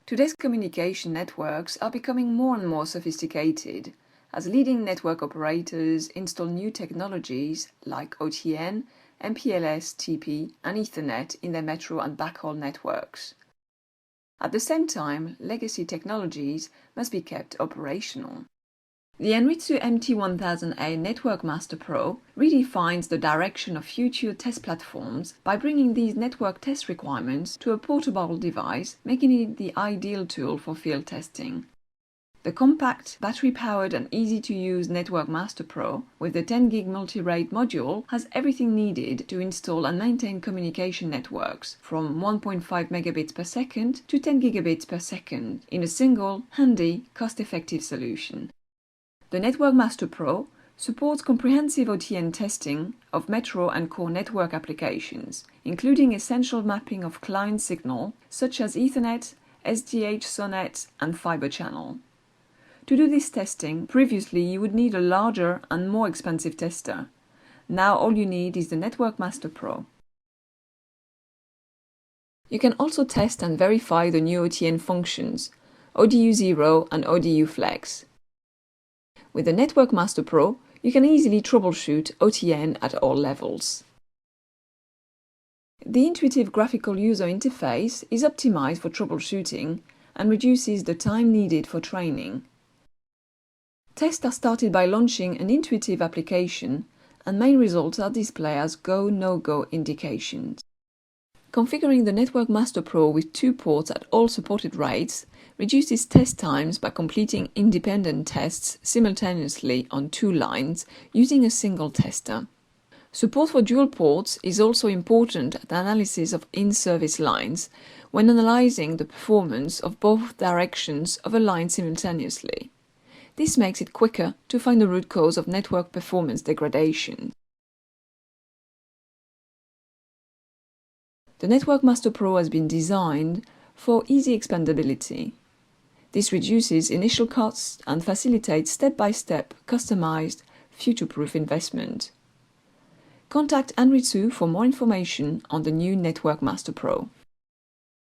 Today's communication networks are becoming more and more sophisticated as leading network operators install new technologies like OTN, MPLS, TP, and Ethernet in their metro and backhaul networks. At the same time, legacy technologies must be kept operational. The Anritsu MT1000A Network Master Pro redefines the direction of future test platforms by bringing these network test requirements to a portable device, making it the ideal tool for field testing. The compact, battery-powered and easy-to-use Network Master Pro with the 10GB Multirate Module has everything needed to install and maintain communication networks from 1.5 megabits per second to 10 gigabits per second in a single, handy, cost-effective solution. The Network Master Pro supports comprehensive OTN testing of metro and core network applications, including essential mapping of client signal such as Ethernet, SDH, SONET, and Fibre Channel. To do this testing, previously you would need a larger and more expensive tester. Now all you need is the Network Master Pro. You can also test and verify the new OTN functions, ODU0 and ODU Flex. With the Network Master Pro, you can easily troubleshoot OTN at all levels. The intuitive graphical user interface is optimized for troubleshooting and reduces the time needed for training. Tests are started by launching an intuitive application, and main results are displayed as go, no-go indications. Configuring the Network Master Pro with 2 ports at all supported rates reduces test times by completing independent tests simultaneously on 2 lines using a single tester. Support for dual ports is also important at the analysis of in-service lines when analyzing the performance of both directions of a line simultaneously. This makes it quicker to find the root cause of network performance degradation. The Network Master Pro has been designed for easy expandability. This reduces initial costs and facilitates step-by-step, customized, future-proof investment. Contact Anritsu for more information on the new Network Master Pro.